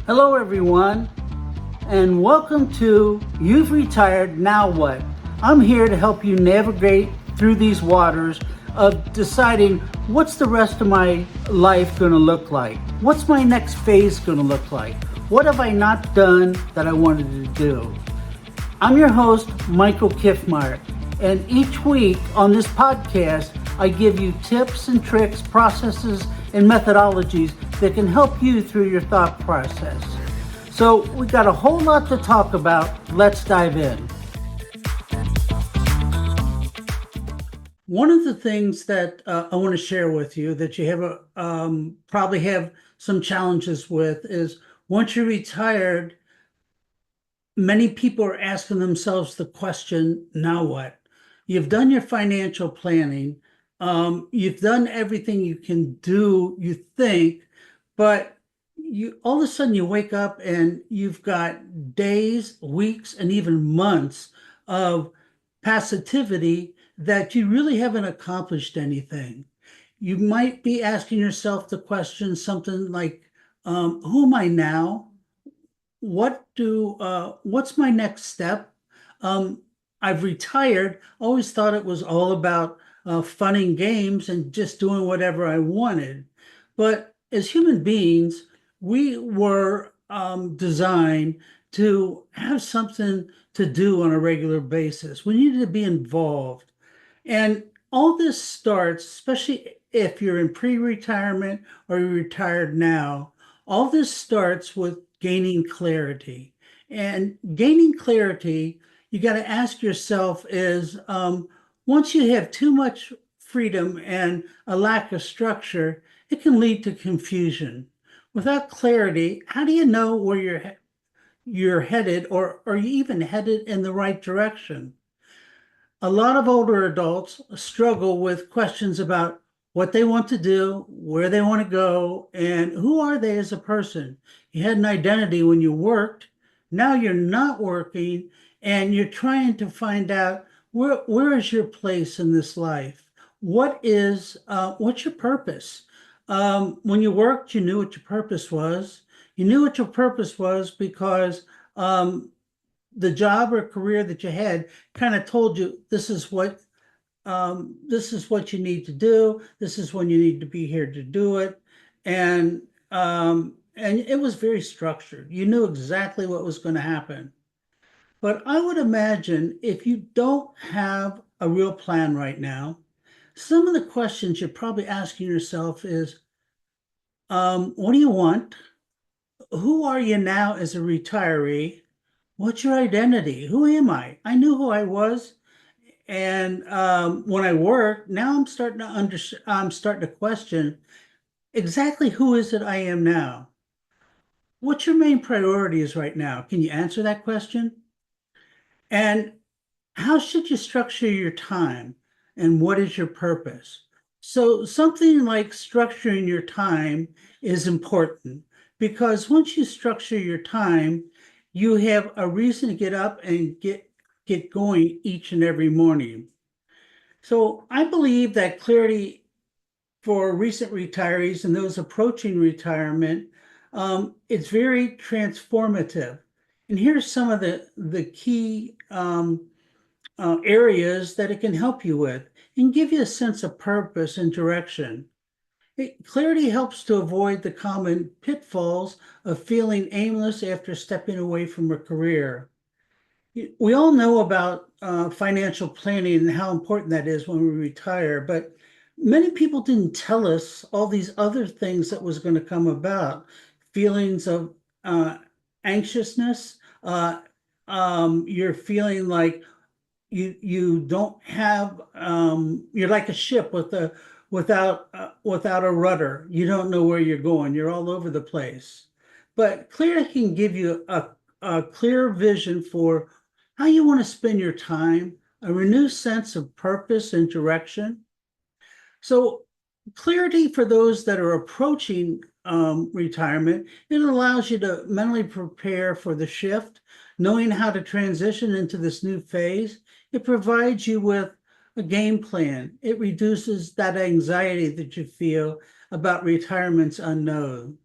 Hello, everyone, and welcome to You've Retired, Now What? I'm here to help you navigate through these waters of deciding what's the rest of my life going to look like? What's my next phase going to look like? What have I not done that I wanted to do? I'm your host, Michael Kiffmeyer, and each week on this podcast, I give you tips and tricks, processes, and methodologies that can help you through your thought process. So we got a whole lot to talk about. Let's dive in. One of the things that I want to share with you that you have probably have some challenges with is once you're retired, many people are asking themselves the question, now what? You've done your financial planning. You've done everything you can do, you think, but you all of a sudden you wake up and you've got days, weeks, and even months of passivity that you really haven't accomplished anything. You might be asking yourself the question, something like, who am I now? What's my next step? I've retired. Always thought it was all about fun and games and just doing whatever I wanted. But as human beings, we were designed to have something to do on a regular basis. We needed to be involved. And all this starts, especially if you're in pre-retirement or you're retired now, all this starts with gaining clarity. And gaining clarity, you got to ask yourself is once you have too much freedom and a lack of structure, it can lead to confusion. Without clarity, how do you know where you're headed, or are you even headed in the right direction? A lot of older adults struggle with questions about what they want to do, where they want to go, and who are they as a person. You had an identity when you worked. Now you're not working and you're trying to find out where is your place in this life? What's your purpose? When you worked, you knew what your purpose was. You knew what your purpose was because the job or career that you had kind of told you this is what you need to do. This is when you need to be here to do it, and it was very structured. You knew exactly what was going to happen. But I would imagine if you don't have a real plan right now, some of the questions you're probably asking yourself is, what do you want? Who are you now as a retiree? What's your identity? Who am I? I knew who I was, and when I worked, now I'm starting to question exactly who is it I am now. What's your main priorities right now? Can you answer that question? And how should you structure your time? And what is your purpose? So something like structuring your time is important because once you structure your time, you have a reason to get up and get going each and every morning. So I believe that clarity for recent retirees and those approaching retirement, it's very transformative. And here's some of the key areas that it can help you with and give you a sense of purpose and direction. Clarity helps to avoid the common pitfalls of feeling aimless after stepping away from a career. We all know about financial planning and how important that is when we retire, but many people didn't tell us all these other things that was going to come about. Feelings of anxiousness, you're feeling like you don't have you're like a ship without a rudder. You don't know where you're going. You're all over the place. But Clear can give you a clear vision for how you want to spend your time, a renewed sense of purpose and direction. So clarity for those that are approaching retirement, it allows you to mentally prepare for the shift, knowing how to transition into this new phase. It provides you with a game plan. It reduces that anxiety that you feel about retirement's unknown.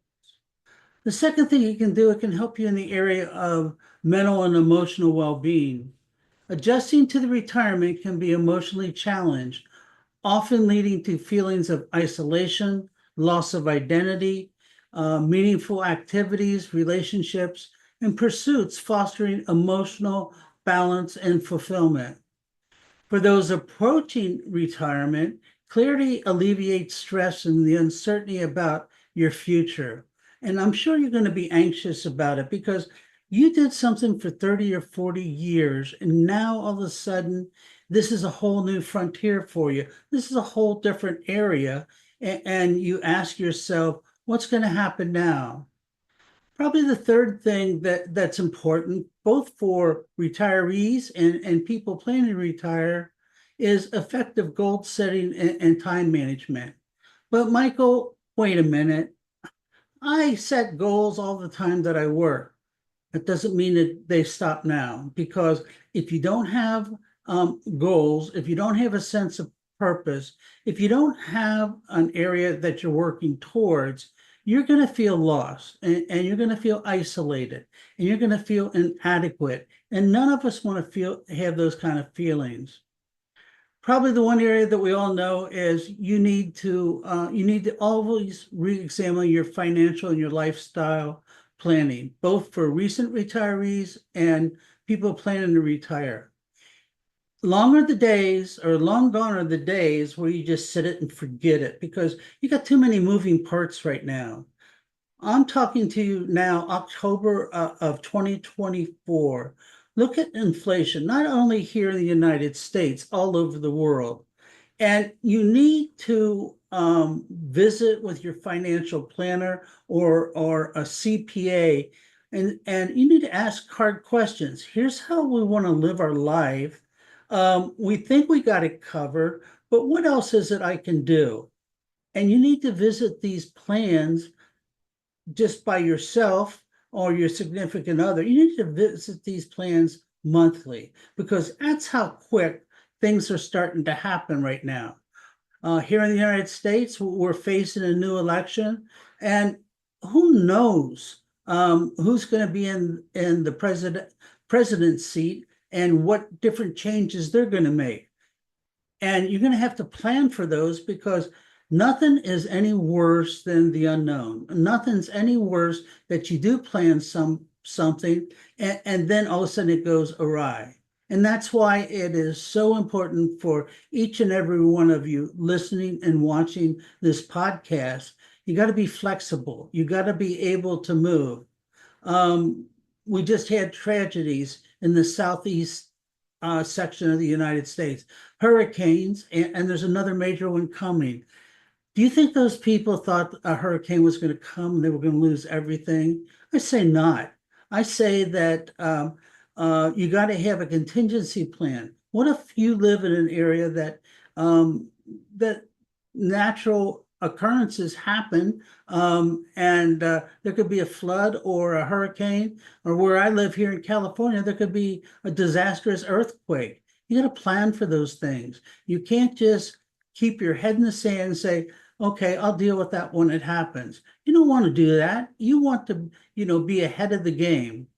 The second thing you can do, it can help you in the area of mental and emotional well-being. Adjusting to the retirement can be emotionally challenged, often leading to feelings of isolation, loss of identity, meaningful activities, relationships, and pursuits fostering emotional balance and fulfillment. For those approaching retirement, clarity alleviates stress and the uncertainty about your future. And I'm sure you're going to be anxious about it because you did something for 30 or 40 years, and now all of a sudden, this is a whole new frontier for you. This is a whole different area. And you ask yourself, what's going to happen now? Probably the third thing that's important, both for retirees and people planning to retire, is effective goal setting and time management. But Michael, wait a minute. I set goals all the time that I work. That doesn't mean that they stop now, because if you don't have goals, if you don't have a sense of purpose, if you don't have an area that you're working towards, you're going to feel lost, and you're going to feel isolated, and you're going to feel inadequate. And none of us want to have those kind of feelings. Probably the one area that we all know is you need to always re-examine your financial and your lifestyle planning, both for recent retirees and people planning to retire. Long gone are the days where you just sit it and forget it, because you got too many moving parts right now. I'm talking to you now, October of 2024. Look at inflation, not only here in the United States, all over the world. And you need to visit with your financial planner or a CPA, and you need to ask hard questions. Here's how we want to live our life. We think we got it covered, but what else is it I can do? And you need to visit these plans just by yourself or your significant other. You need to visit these plans monthly, because that's how quick things are starting to happen right now. Here in the United States, we're facing a new election, and who knows who's going to be in the president's seat and what different changes they're going to make. And you're going to have to plan for those, because nothing is any worse than the unknown. Nothing's any worse that you do plan something and then all of a sudden it goes awry. And that's why it is so important for each and every one of you listening and watching this podcast. You got to be flexible. You got to be able to move. We just had tragedies in the southeast section of the United States, hurricanes, and there's another major one coming. Do you think those people thought a hurricane was going to come and they were going to lose everything? I say not. I say that you got to have a contingency plan. What if you live in an area that natural occurrences happen, and there could be a flood or a hurricane, or where I live here in California, there could be a disastrous earthquake. You got to plan for those things. You can't just keep your head in the sand and say, okay, I'll deal with that when it happens. You don't want to do that. You want to, be ahead of the game.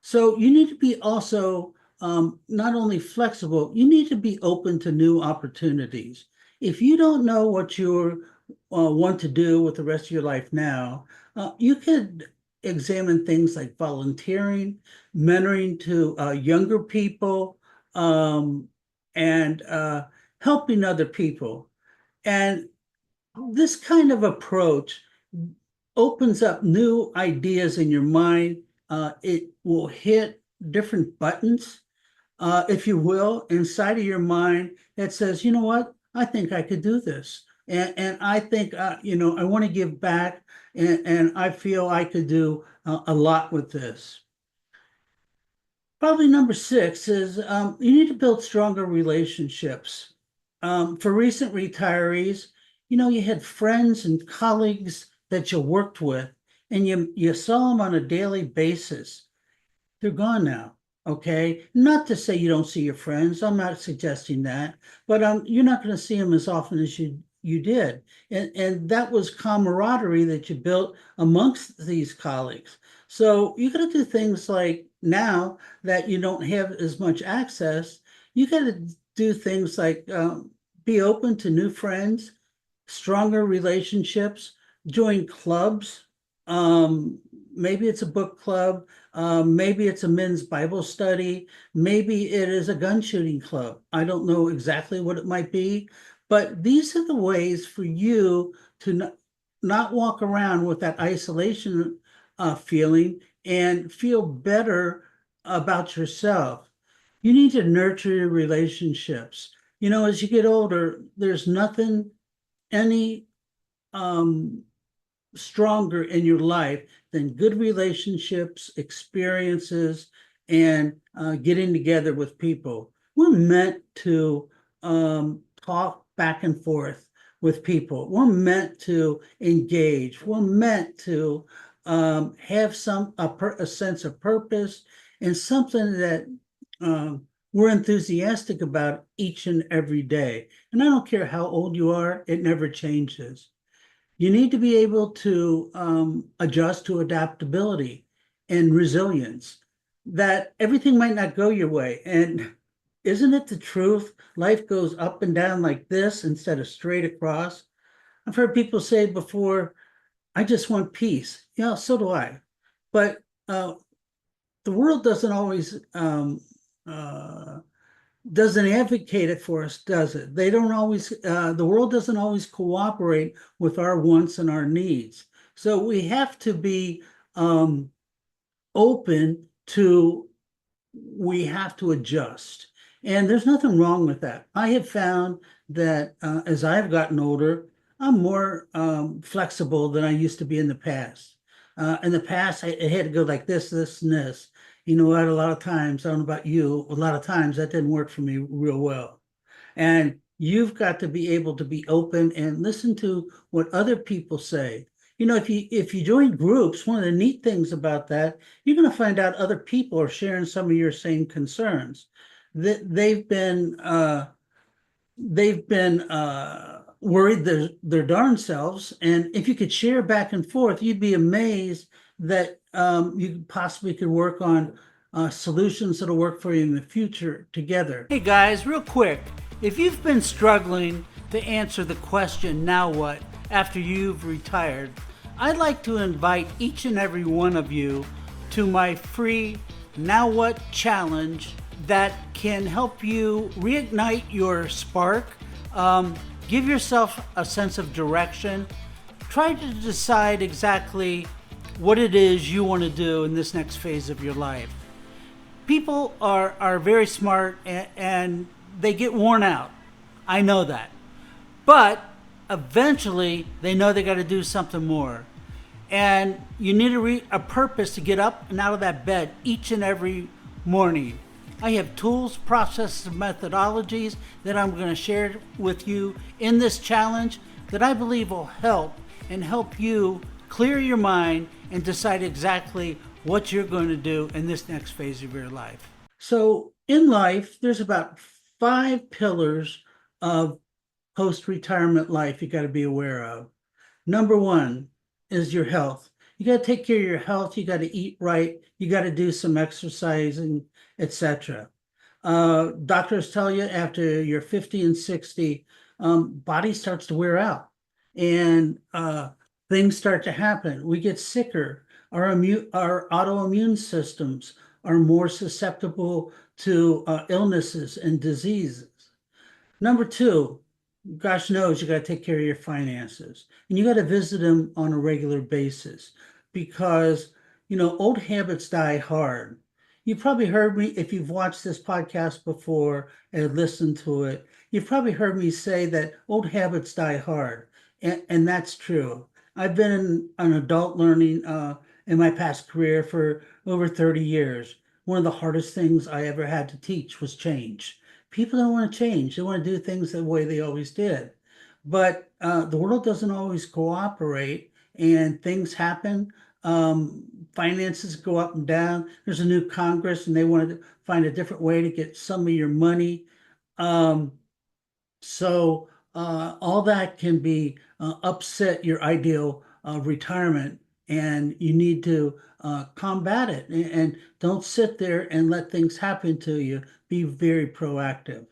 So you need to be also not only flexible, you need to be open to new opportunities. If you don't know what you want to do with the rest of your life now, you could examine things like volunteering, mentoring to younger people, and helping other people. And this kind of approach opens up new ideas in your mind. It will hit different buttons, if you will, inside of your mind that says, you know what, I think I could do this. And I think, I want to give back, and I feel I could do a lot with this. Probably number six is you need to build stronger relationships. For recent retirees, you had friends and colleagues that you worked with, and you saw them on a daily basis. They're gone now. Okay. Not to say you don't see your friends. I'm not suggesting that, but you're not going to see them as often as you did. And that was camaraderie that you built amongst these colleagues. So you got to do things like now that you don't have as much access, you got to do things like be open to new friends, stronger relationships, join clubs. Um, Maybe it's a book club, maybe it's a men's Bible study, maybe it is a gun shooting club. I don't know exactly what it might be, but these are the ways for you to not walk around with that isolation feeling and feel better about yourself. You need to nurture your relationships. You know, as you get older, there's nothing any um, stronger in your life than good relationships, experiences, and getting together with people. We're meant to talk back and forth with people. We're meant to engage. We're meant to have a sense of purpose and something that we're enthusiastic about each and every day. And I don't care how old you are, it never changes. You need to be able to adjust to adaptability and resilience, that everything might not go your way. And isn't it the truth? Life goes up and down like this instead of straight across. I've heard people say before, I just want peace. Yeah, so do I. But the world uh, doesn't advocate it for us, does it? They don't always, the world doesn't always cooperate with our wants and our needs. So we have to be open to, we have to adjust. And there's nothing wrong with that. I have found that as I've gotten older, I'm more flexible than I used to be in the past. In the past, I had to go like this, and this. You know what? A lot of times, I don't know about you, a lot of times that didn't work for me real well. And you've got to be able to be open and listen to what other people say. You know, if you join groups, one of the neat things about that, you're going to find out other people are sharing some of your same concerns. That they've been worried their darn selves, and if you could share back and forth, you'd be amazed that you possibly could work on solutions that'll work for you in the future together. Hey guys, real quick, if you've been struggling to answer the question, now what, after you've retired, I'd like to invite each and every one of you to my free Now What challenge that can help you reignite your spark, give yourself a sense of direction, try to decide exactly what it is you want to do in this next phase of your life. People are very smart and they get worn out. I know that. But eventually they know they got to do something more. And you need a purpose to get up and out of that bed each and every morning. I have tools, processes, and methodologies that I'm going to share with you in this challenge that I believe will help you clear your mind and decide exactly what you're going to do in this next phase of your life. So in life, there's about 5 pillars of post-retirement life you got to be aware of. Number 1 is your health. You got to take care of your health. You got to eat right. You got to do some exercising, etc. Doctors tell you after you're 50 and 60, body starts to wear out, and things start to happen. We get sicker. Our autoimmune systems are more susceptible to illnesses and diseases. Number 2, gosh knows you got to take care of your finances, and you got to visit them on a regular basis, because old habits die hard. You probably heard me, if you've watched this podcast before and listened to it, you've probably heard me say that old habits die hard, and that's true. I've been an adult learning in my past career for over 30 years. One of the hardest things I ever had to teach was change. People don't want to change. They want to do things the way they always did. But the world doesn't always cooperate, and things happen. Finances go up and down. There's a new Congress, and they want to find a different way to get some of your money. Um, so all that can be upset your ideal retirement, and you need to combat it and don't sit there and let things happen to you. Be very proactive.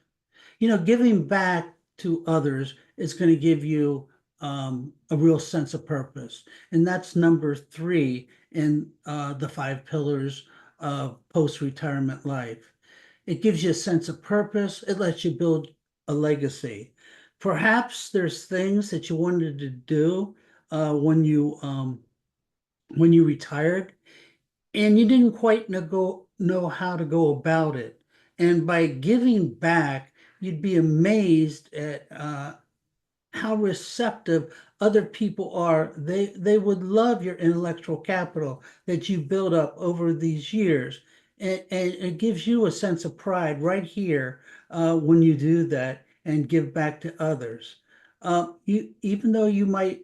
Giving back to others is going to give you a real sense of purpose. And that's number three in the five pillars of post-retirement life. It gives you a sense of purpose. It lets you build a legacy. Perhaps there's things that you wanted to do when you retired, and you didn't quite know how to go about it. And by giving back, you'd be amazed at how receptive other people are. They would love your intellectual capital that you built up over these years. And it gives you a sense of pride right here when you do that and give back to others. Even though you might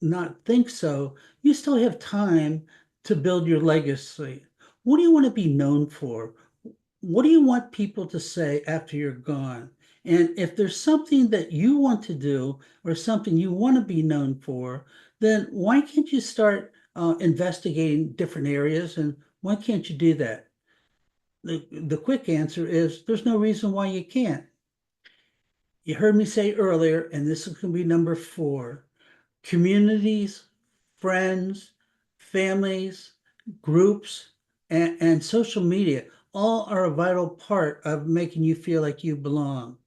not think so, you still have time to build your legacy. What do you want to be known for? What do you want people to say after you're gone? And if there's something that you want to do or something you want to be known for, then why can't you start investigating different areas? And why can't you do that? The quick answer is there's no reason why you can't. You heard me say earlier, and this is going to be number four: communities, friends, families, groups, and social media all are a vital part of making you feel like you belong.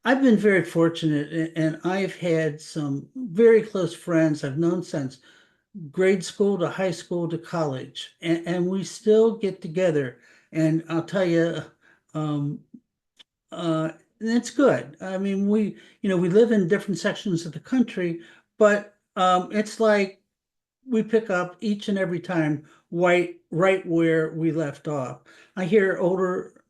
I've been very fortunate, and I've had some very close friends I've known since grade school to high school to college, and we still get together. And I'll tell you, um, it's good. I mean, we live in different sections of the country, but it's like we pick up each and every time right where we left off. I hear older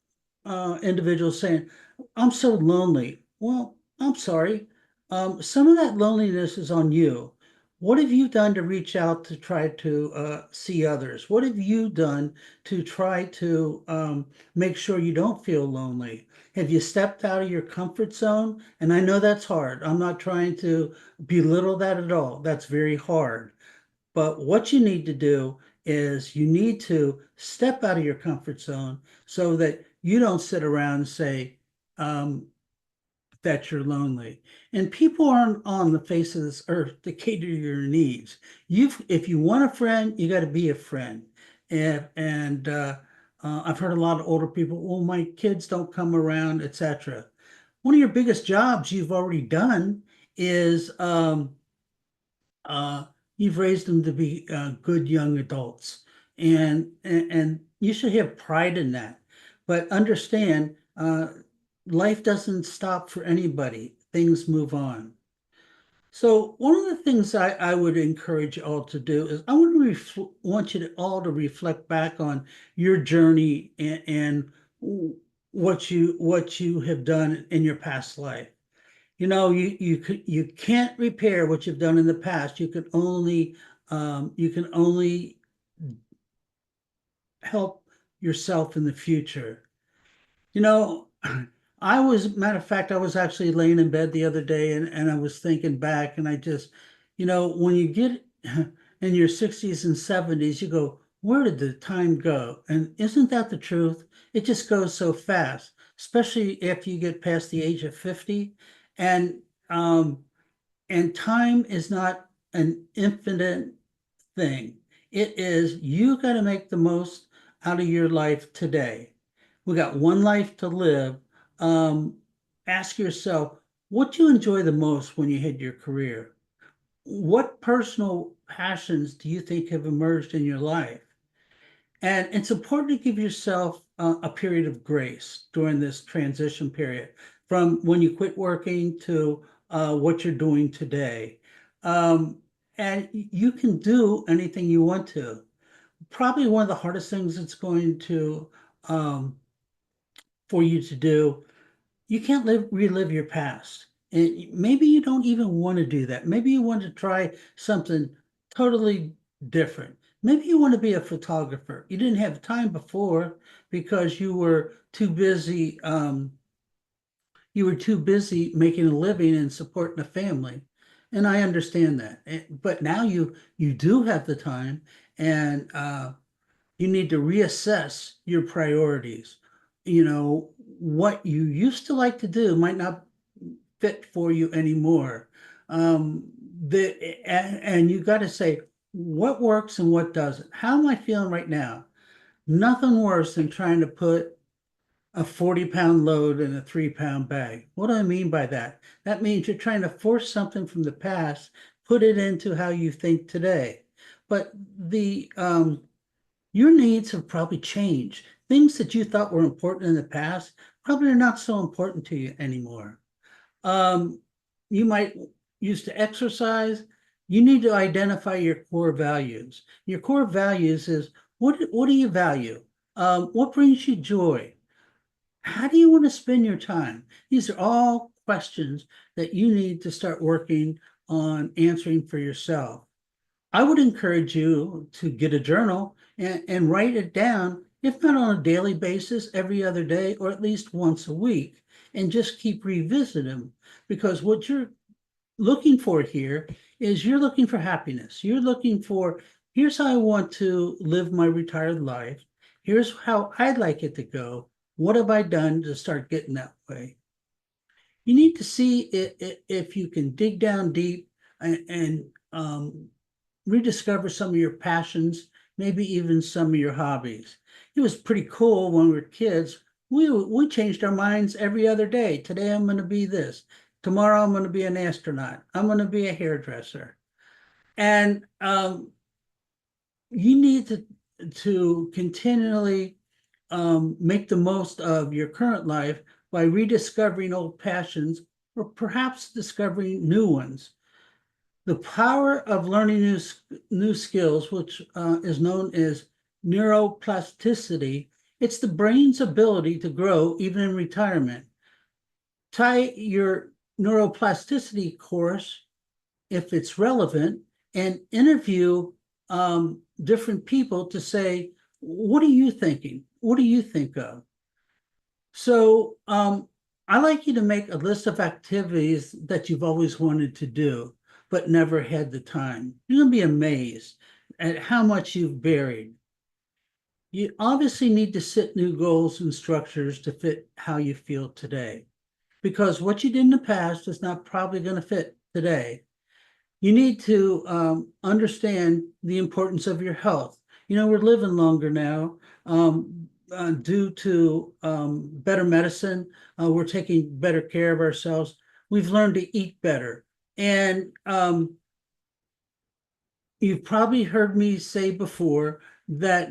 individuals saying, "I'm so lonely." Well, I'm sorry. Some of that loneliness is on you. What have you done to reach out to try to see others? What have you done to try to make sure you don't feel lonely? Have you stepped out of your comfort zone? And I know that's hard. I'm not trying to belittle that at all. That's very hard. But what you need to do is you need to step out of your comfort zone so that you don't sit around and say um, that you're lonely. And people aren't on the face of this earth to cater to your needs. If you want a friend, you got to be a friend. And I've heard a lot of older people, well, my kids don't come around, etc. One of your biggest jobs you've already done is uh, you've raised them to be good young adults, and you should have pride in that. But understand, life doesn't stop for anybody. Things move on. So one of the things I would encourage you all to do is want you to all to reflect back on your journey and what you have done in your past life. You can't repair what you've done in the past. You can only help yourself in the future. You know, matter of fact, I was actually laying in bed the other day, and I was thinking back, and when you get in your 60s and 70s, you go, where did the time go? And isn't that the truth? It just goes so fast, especially if you get past the age of 50. And um, and time is not an infinite thing. It is, you got to make the most out of your life today. We got one life to live. Um, Ask yourself, what do you enjoy the most when you hit your career? What personal passions do you think have emerged in your life? And it's important to give yourself a period of grace during this transition period from when you quit working to what you're doing today. Um, and you can do anything you want to. Probably one of the hardest things it's going to um, for you to do, you can't relive your past. And maybe you don't even want to do that. Maybe you want to try something totally different. Maybe you want to be a photographer. You didn't have time before because you were too busy, you were too busy making a living and supporting a family. And I understand that. But now you do have the time, and you need to reassess your priorities. You know, what you used to like to do might not fit for you anymore. Um, and you got to say what works and what doesn't. How am I feeling right now? Nothing worse than trying to put a 40-pound load in a 3-pound bag. What do I mean by that? That means you're trying to force something from the past, put it into how you think today. But the your needs have probably changed. Things that you thought were important in the past probably are not so important to you anymore. Um, you might used to exercise. You need to identify your core values. Your core values is what do you value? What brings you joy? How do you want to spend your time? These are all questions that you need to start working on answering for yourself. I would encourage you to get a journal and write it down, if not on a daily basis, every other day, or at least once a week, and just keep revisiting them. Because what you're looking for here is you're looking for happiness. You're looking for, here's how I want to live my retired life. Here's how I'd like it to go. What have I done to start getting that way? You need to see if you can dig down deep and rediscover some of your passions, maybe even some of your hobbies. It was pretty cool when we were kids. We changed our minds every other day. Today I'm going to be this. Tomorrow I'm going to be an astronaut. I'm going to be a hairdresser. And you need to continually make the most of your current life by rediscovering old passions or perhaps discovering new ones. The power of learning new skills, which is known as neuroplasticity, it's the brain's ability to grow even in retirement. Tie your neuroplasticity course, if it's relevant, and interview different people to say, what are you thinking? What do you think of? So I like you to make a list of activities that you've always wanted to do, but never had the time. You're going to be amazed at how much you've buried. You obviously need to set new goals and structures to fit how you feel today, because what you did in the past is not probably going to fit today. You need to understand the importance of your health. You know, we're living longer now due to better medicine. We're taking better care of ourselves. We've learned to eat better. And you've probably heard me say before that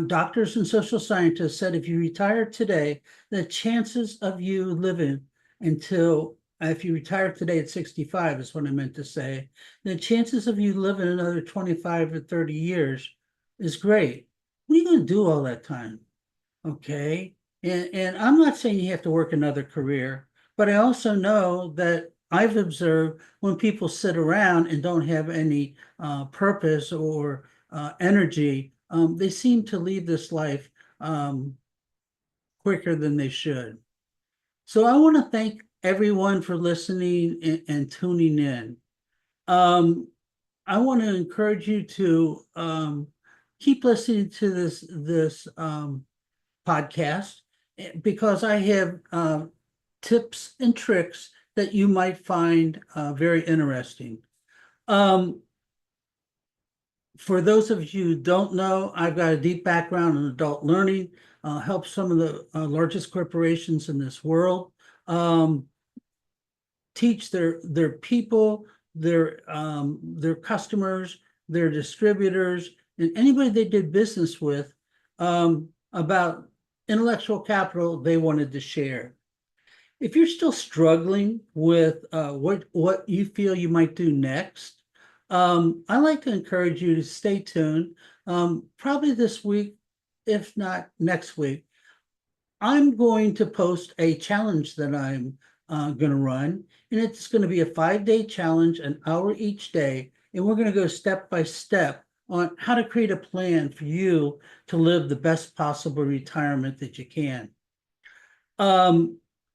doctors and social scientists said if you retire today, the chances of you living until, if you retire today at 65 is what I meant to say, the chances of you living another 25 or 30 years is great. What are you going to do all that time? Okay. And I'm not saying you have to work another career, but I also know that I've observed when people sit around and don't have any purpose or energy, they seem to leave this life quicker than they should. So I want to thank everyone for listening and tuning in. I want to encourage you to keep listening to this podcast because I have tips and tricks that you might find very interesting. For those of you who don't know, I've got a deep background in adult learning, help some of the largest corporations in this world teach their people, their customers, their distributors, and anybody they did business with about intellectual capital they wanted to share. If you're still struggling with what you feel you might do next, I like to encourage you to stay tuned. Probably this week, if not next week, I'm going to post a challenge that I'm going to run, and it's going to be a 5-day challenge, an hour each day, and we're going to go step by step on how to create a plan for you to live the best possible retirement that you can.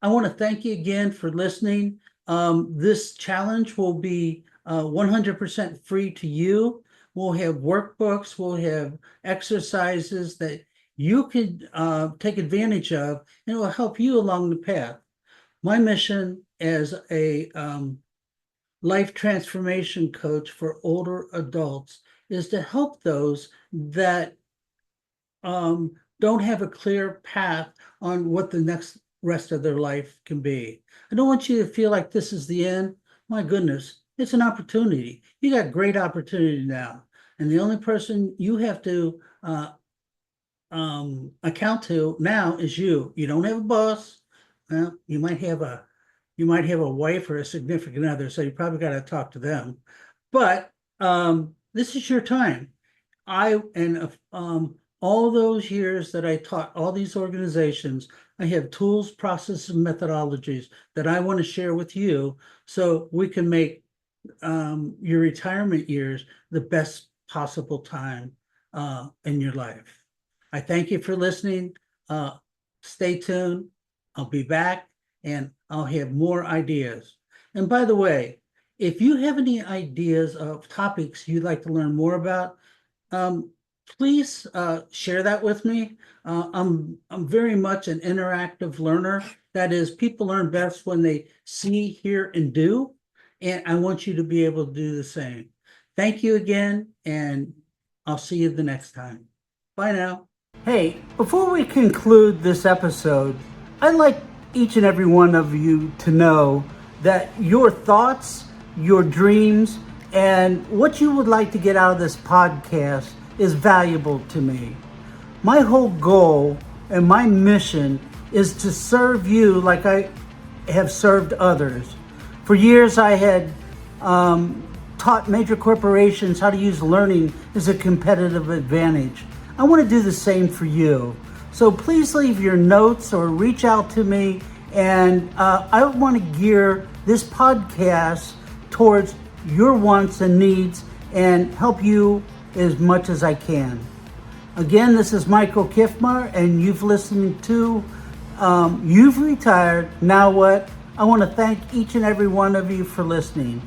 I want to thank you again for listening. This challenge will be 100% free to you. We'll have workbooks, we'll have exercises that you could take advantage of, and it will help you along the path. My mission as a life transformation coach for older adults is to help those that don't have a clear path on what the next rest of their life can be. I don't want you to feel like this is the end. My goodness, it's an opportunity. You got great opportunity now. And the only person you have to account to now is you. You don't have a boss. Well, you might have a wife or a significant other, so you probably got to talk to them. But this is your time. All those years that I taught all these organizations, I have tools, processes, and methodologies that I want to share with you so we can make your retirement years the best possible time in your life. I thank you for listening. Stay tuned. I'll be back and I'll have more ideas. And by the way, if you have any ideas of topics you'd like to learn more about, please share that with me. I'm very much an interactive learner. That is, people learn best when they see, hear, and do. And I want you to be able to do the same. Thank you again, and I'll see you the next time. Bye now. Hey, before we conclude this episode, I'd like each and every one of you to know that your thoughts, your dreams, and what you would like to get out of this podcast is valuable to me. My whole goal and my mission is to serve you like I have served others. For years, I had taught major corporations how to use learning as a competitive advantage. I want to do the same for you. So please leave your notes or reach out to me. And I want to gear this podcast towards your wants and needs and help you as much as I can. Again, this is Michael Kiffmeyer, and you've listened to You've Retired, Now What? I want to thank each and every one of you for listening.